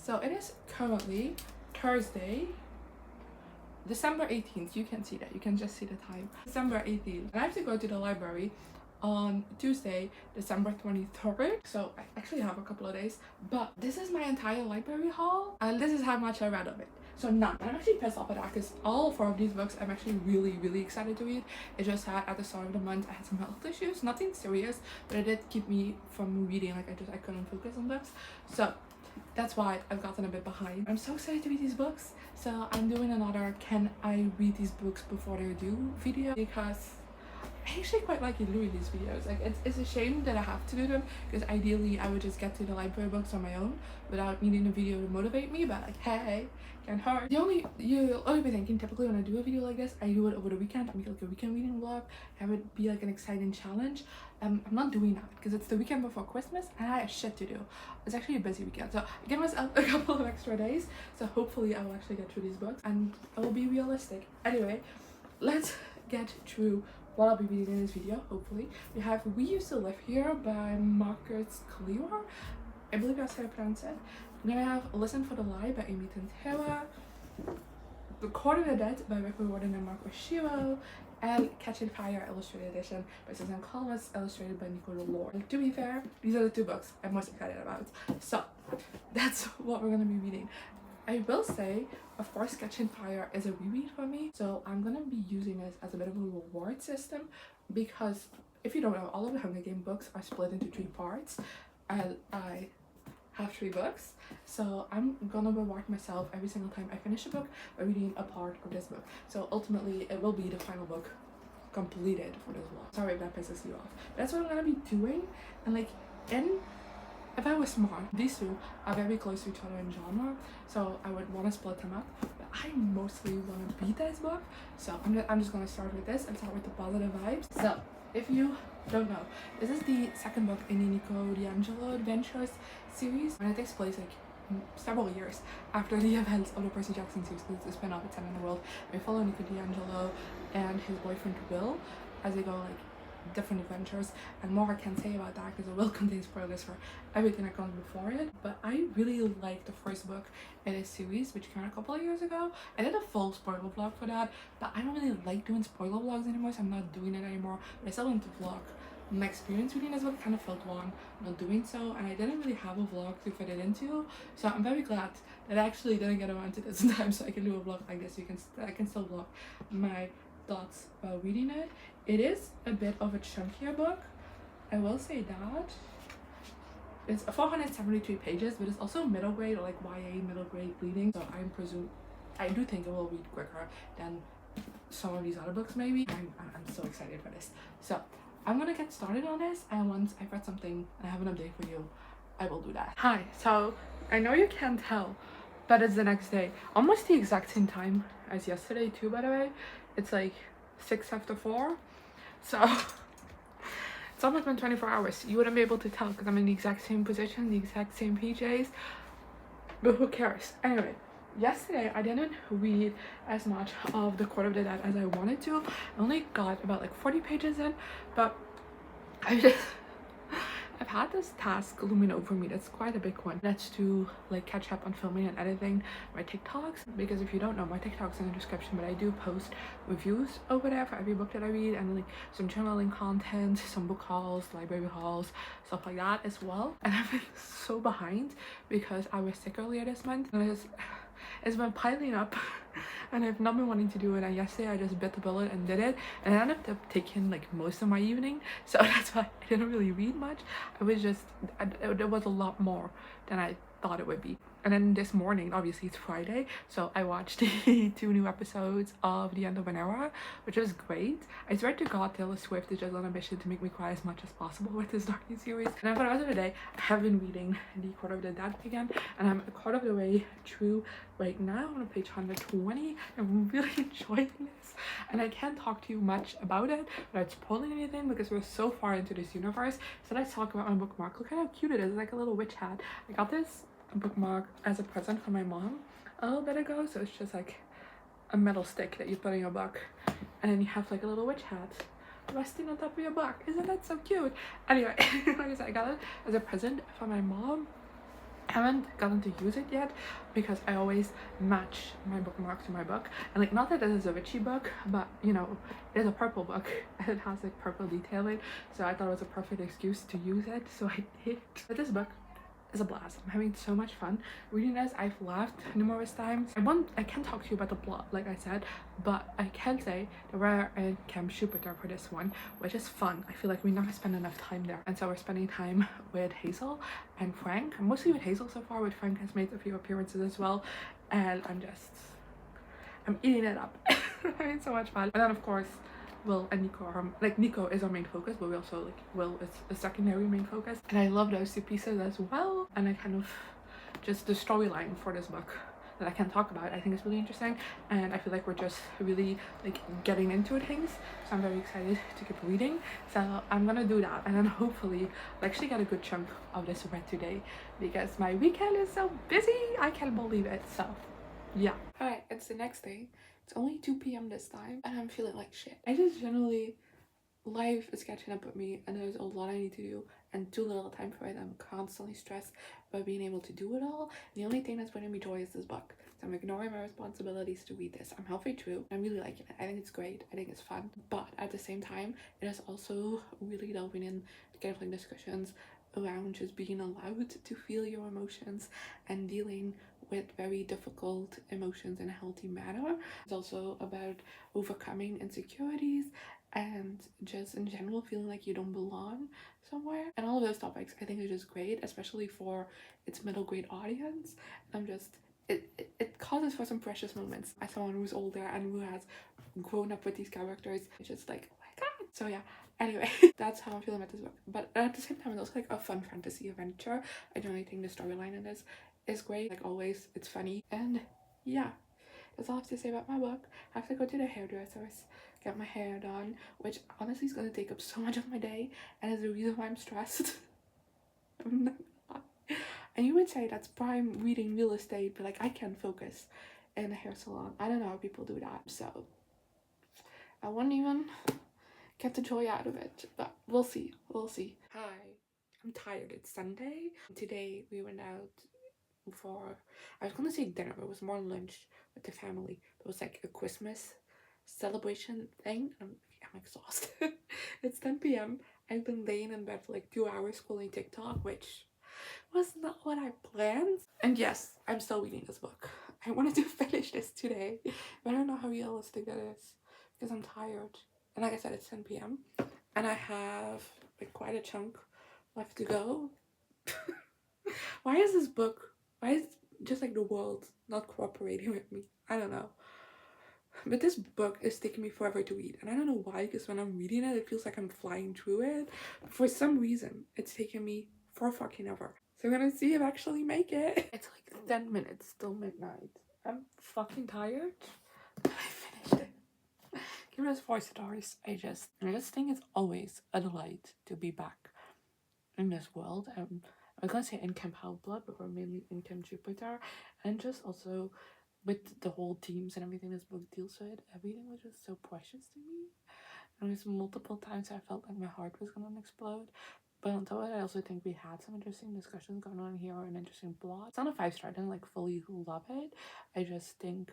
So it is currently Thursday, December 18th. You can see that. You can just see the time. December 18th. And I have to go to the library on Tuesday, December 23rd. So I actually have a couple of days. But this is my entire library haul. And this is how much I read of it. So none. I'm actually pissed off at that because all 4 of these books I'm actually really excited to read. It's just that at the start of the month I had some health issues. Nothing serious, but it did keep me from reading. Like I couldn't focus on books. So that's why I've gotten a bit behind. I'm so excited to read these books. So I'm doing another can I read these books before they're due video, because I actually quite like doing these videos. Like it's a shame that I have to do them, because ideally I would just get to the library books on my own without needing a video to motivate me, but like, hey, can't hurt. You'll only be thinking, typically when I do a video like this, I do it over the weekend. I make like a weekend reading vlog. Have it be like an exciting challenge. I'm not doing that because it's the weekend before Christmas and I have shit to do. It's actually a busy weekend, so I give myself a couple of extra days, so hopefully I will actually get through these books and I will be realistic. Anyway, let's get through what I'll be reading in this video. Hopefully we have We Used to Live Here by Marcus Clear. I believe that's how I pronounce it. Then I have Listen for the Lie by Amy Tantera, The Court of the Dead by Rick Riordan and Marco Shiro, and Catching Fire Illustrated Edition by Susan Collins, illustrated by Nico Delore. And to be fair, these are the 2 books I'm most excited about. So that's what we're gonna be reading. I will say, of course, Catching Fire is a reread for me, so I'm gonna be using this as a bit of a reward system, because if you don't know, all of the Hunger Games books are split into 3 parts, and I have 3 books, so I'm gonna reward myself every single time I finish a book by reading a part of this book. So ultimately it will be the final book completed for this vlog. Sorry if that pisses you off. That's what I'm gonna be doing. And like, if I was smart, these 2 are very close to each other in genre, so I would want to split them up, but I mostly want to beat this book, so I'm just gonna start with this and start with the positive vibes. So if you don't know, this is the 2nd book in the Nico D'Angelo Adventures series, and it takes place like several years after the events of the Percy Jackson series, because it's a spin-off, it's set in the world. We follow Nico D'Angelo and his boyfriend Will as they go like different adventures, and more I can't say about that because it will contain spoilers for everything that comes before it. But I really like the 1st book in this series, which came out a couple of years ago. I did a full spoiler vlog for that, but I don't really like doing spoiler vlogs anymore, so I'm not doing it anymore. But I still want to vlog my experience reading this book. Kind of felt wrong not doing so, and I didn't really have a vlog to fit it into, so I'm very glad that I actually didn't get around to this in time, so I can do a vlog like this. I can still vlog my thoughts while reading it. It is a bit of a chunkier book, I will say that. It's 473 pages, but it's also middle grade, or like YA middle grade reading, so I do think it will read quicker than some of these other books maybe. I'm so excited for this. So I'm gonna get started on this, and once I've read something and I have an update for you, I will do that. Hi, so I know you can't tell, but it's the next day, almost the exact same time as yesterday too, by the way. It's like 6 after 4, so it's almost been 24 hours. You wouldn't be able to tell because I'm in the exact same position, the exact same PJs, but who cares? Anyway, yesterday I didn't read as much of The Court of the Dead as I wanted to. I only got about like 40 pages in, but I've had this task looming over me that's quite a big one. That's to like catch up on filming and editing my TikToks, because if you don't know, my TikTok's in the description, but I do post reviews over there for every book that I read, and like some journaling content, some book hauls, library hauls, stuff like that as well. And I've been so behind because I was sick earlier this month, and it's been piling up and I've not been wanting to do it. And yesterday I just bit the bullet and did it, and it ended up taking like most of my evening, so that's why I didn't really read much. There was a lot more than I thought it would be. And then this morning, obviously it's Friday, so I watched the 2 new episodes of The End of an Era, which was great. I swear to God, Taylor Swift is just on a mission to make me cry as much as possible with this docu series. And then for the rest of the day, I have been reading The Court of the Dead again, and I'm a quarter of the way through right now. I'm on page 120. I'm really enjoying this, and I can't talk to you much about it without spoiling anything because we're so far into this universe. So let's talk about my bookmark. Look how cute it is. It's like a little witch hat. I got this bookmark as a present from my mom a little bit ago, so it's just like a metal stick that you put in your book, and then you have like a little witch hat resting on top of your book. Isn't that so cute? Anyway, like I said, I got it as a present from my mom, I haven't gotten to use it yet because I always match my bookmark to my book. And like, not that it is a witchy book, but you know, it is a purple book. It has like purple detailing, so I thought it was a perfect excuse to use it, so I did. But this book is a blast. I'm having so much fun reading this. I've laughed numerous times. I can't talk to you about the plot, like I said, but I can say that we're in Camp Jupiter for this one, which is fun. I feel like we never spend enough time there, and so we're spending time with Hazel and Frank. Mostly with Hazel so far. With Frank has made a few appearances as well, and I'm eating it up. Having so much fun. And then of course Will and Nico are like, Nico is our main focus, but we also like Will is a secondary main focus, and I love those two pieces as well. And I kind of just the storyline for this book that I can talk about, I think is really interesting, and I feel like we're just really like getting into things, so I'm very excited to keep reading. So I'm gonna do that, and then hopefully I'll actually get a good chunk of this read today because my weekend is so busy, I can't believe it. So yeah. Alright, it's the next day. It's only 2 p.m. this time, and I'm feeling like shit. I just generally, life is catching up with me, and there's a lot I need to do, and too little time for it. I'm constantly stressed about being able to do it all. And the only thing that's bringing me joy is this book. So I'm ignoring my responsibilities to read this. I'm halfway through. I'm really liking it. I think it's great. I think it's fun. But at the same time, it is also really delving in kind of like discussions around just being allowed to feel your emotions and dealing with very difficult emotions in a healthy manner. It's also about overcoming insecurities and just in general feeling like you don't belong somewhere. And all of those topics I think are just great, especially for its middle grade audience. And I'm just, it causes for some precious moments. As someone who's older and who has grown up with these characters, it's just like, oh my god. So yeah, anyway, that's how I'm feeling about this book. But at the same time, it's also like a fun fantasy adventure. I generally think the storyline in this is great. Like always, it's funny. And yeah, that's all I have to say about my book. I have to go to the hairdressers, get my hair done, which honestly is going to take up so much of my day, and is the reason why I'm stressed. I'm not gonna lie. And you would say that's prime reading real estate, but like I can't focus in a hair salon. I don't know how people do that, so I wouldn't even get the joy out of it, but we'll see. Hi, I'm tired. It's Sunday. Today we went out for, I was gonna say dinner, but it was more lunch with the family. It was like a Christmas celebration thing. I'm exhausted. It's 10 p.m. I've been laying in bed for like 2 hours scrolling TikTok, which was not what I planned. And yes, I'm still reading this book. I wanted to finish this today, but I don't know how realistic that is because I'm tired. And like I said, it's 10 p.m. and I have like quite a chunk left to go. Why is this book, why is just like the world not cooperating with me? I don't know. But this book is taking me forever to read, and I don't know why, because when I'm reading it, it feels like I'm flying through it. For some reason, it's taking me for fucking ever. So I'm gonna see if I actually make it. It's like 10 minutes till midnight. I'm fucking tired. I finished it. Give it 4 stars. I just think it's always a delight to be back in this world. I was gonna say in Camp Half-Blood, but we're mainly in Camp Jupiter, and just also with the whole themes and everything this book deals with, everything was just so precious to me. And there's multiple times I felt like my heart was gonna explode. But on top of it, I also think we had some interesting discussions going on here, an interesting plot. It's not a 5-star. I didn't like fully love it. I just think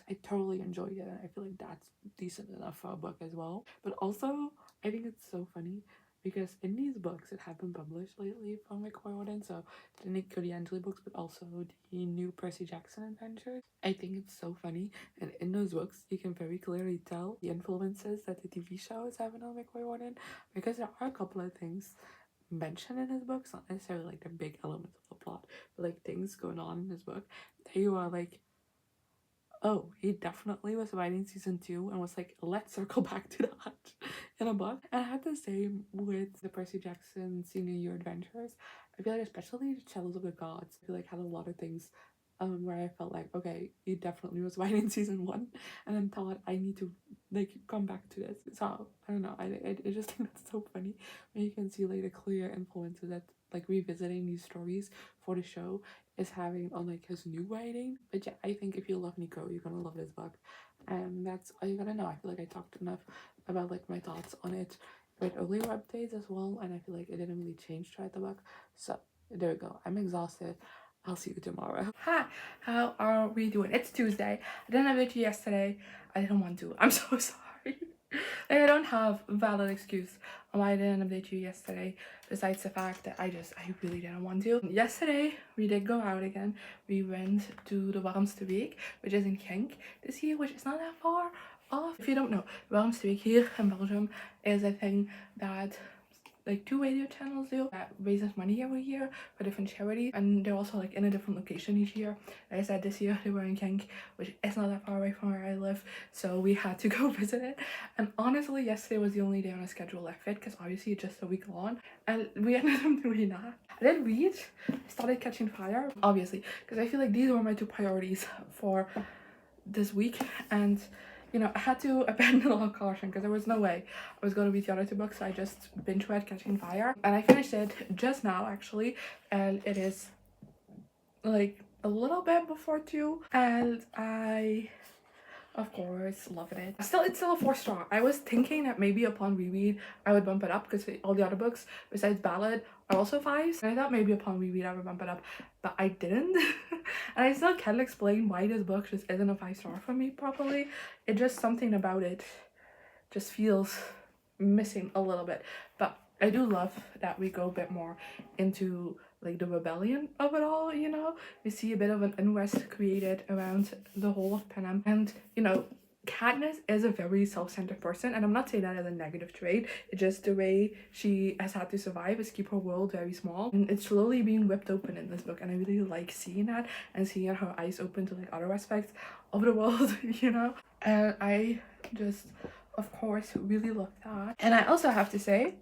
I totally enjoyed it, and I feel like that's decent enough for a book as well. But also, I think it's so funny because in these books that have been published lately from McCoy Warden, so the Nick Codiangeli books, but also the new Percy Jackson adventures, I think it's so funny. And in those books, you can very clearly tell the influences that the TV show is having on McCoy Warden, because there are a couple of things mentioned in his books, not necessarily like the big elements of the plot, but like things going on in his book that you are like, oh, he definitely was writing season 2 and was like, let's circle back to that in a book. And I had the same with the Percy Jackson Senior Year Adventures. I feel like especially the Shadows of the Gods, I feel like had a lot of things where I felt like, okay, he definitely was writing season 1, and then thought I need to like come back to this. So I don't know, I just think that's so funny when you can see like the clear influences that like revisiting these stories for the show is having on like his new writing. But yeah, I think if you love Nico, you're gonna love this book, and that's all you gotta know. I feel like I talked enough about like my thoughts on it with earlier updates as well, and I feel like it didn't really change throughout the book. So there we go. I'm exhausted. I'll see you tomorrow. Hi, how are we doing? It's Tuesday. I didn't have it yesterday. I didn't want to. I'm so sorry. I don't have a valid excuse on why I didn't update you yesterday, besides the fact that I really didn't want to. Yesterday, we did go out again. We went to the warmste week, which is in Genk this year, which is not that far off. If you don't know, warmste week here in Belgium is a thing that like 2 radio channels do that raises money every year for different charities, and they're also like in a different location each year. Like I said, this year they were in Genk, which is not that far away from where I live, so we had to go visit it. And honestly, yesterday was the only day on a schedule that fit, because obviously it's just a week long, and we ended up doing that. I did read, I started Catching Fire, obviously, because I feel like these were my 2 priorities for this week, and you know, I had to abandon a lot of caution because there was no way I was going to read the other 2 books, so I just binge read Catching Fire. And I finished it just now, actually, and it is like a little bit before 2, and I, of course, love it. It's still a 4-star. I was thinking that maybe upon reread I would bump it up, because all the other books besides Ballad are also 5s, and I thought maybe upon reread I would bump it up, but I didn't. And I still can't explain why this book just isn't a 5-star for me properly. It just, something about it just feels missing a little bit. But I do love that we go a bit more into like the rebellion of it all, you know. We see a bit of an unrest created around the whole of Panem, and you know, Katniss is a very self-centered person, and I'm not saying that as a negative trait. It's just the way she has had to survive is keep her world very small, and it's slowly being ripped open in this book, and I really like seeing that and seeing her eyes open to like other aspects of the world, you know. And I just, of course, really love that. And I also have to say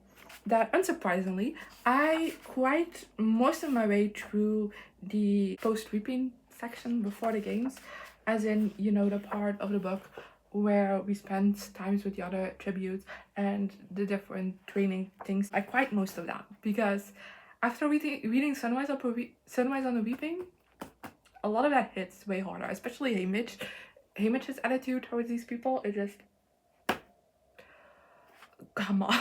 that unsurprisingly, I quite most of my way through the post-reaping section before the games, as in, you know, the part of the book where we spend times with the other tributes and the different training things. I quite most of that, because after reading Sunrise on the Reaping, a lot of that hits way harder, especially Haymitch's attitude towards these people. It just, come on.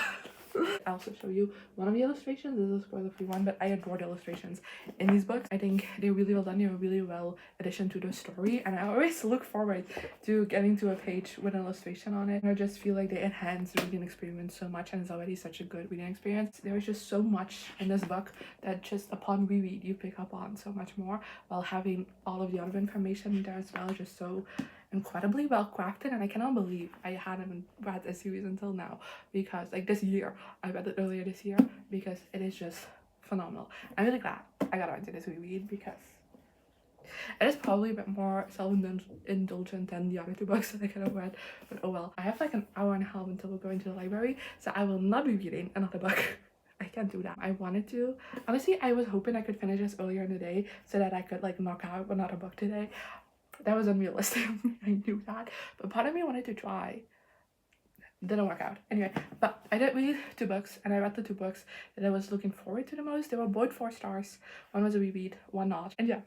I'll also show you one of the illustrations. This is a spoiler-free one, but I adore the illustrations in these books. I think they're really well done. They're a really well addition to the story, and I always look forward to getting to a page with an illustration on it. And I just feel like they enhance the reading experience so much, and it's already such a good reading experience. There is just so much in this book that just upon reread you pick up on so much more, while having all of the other information there as well, just so incredibly well crafted. And I cannot believe I hadn't read this series until now, because like this year, I read it earlier this year, because it is just phenomenal. I'm really glad I got around to this reread, because it is probably a bit more self-indulgent than the other 2 books that I could have read, but oh well. I have like an hour and a half until we're going to the library, so I will not be reading another book. I can't do that. I wanted to. Honestly, I was hoping I could finish this earlier in the day so that I could like knock out another book today. That was unrealistic. I knew that, but part of me wanted to try. Didn't work out. Anyway, but I did read 2 books, and I read the 2 books that I was looking forward to the most. They were both 4 stars. One was a reread, one not. And yeah,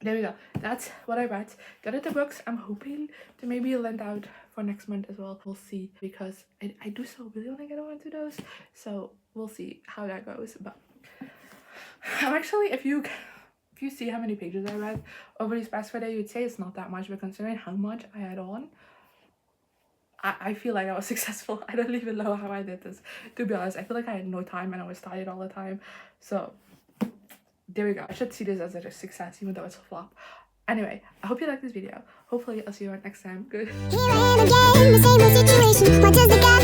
there we go. That's what I read. The other 2 books I'm hoping to maybe lend out for next month as well. We'll see, because I do so really want to get around to those. So we'll see how that goes. But I'm actually, if you see how many pages I read over these past 4 days, you'd say it's not that much, but considering how much I had on, I feel like I was successful. I don't even know how I did this, to be honest. I feel like I had no time and I was tired all the time. So there we go. I should see this as a success, even though it's a flop. Anyway, I hope you liked this video. Hopefully I'll see you next time. Good. Here I am again, the same old situation. What does the guy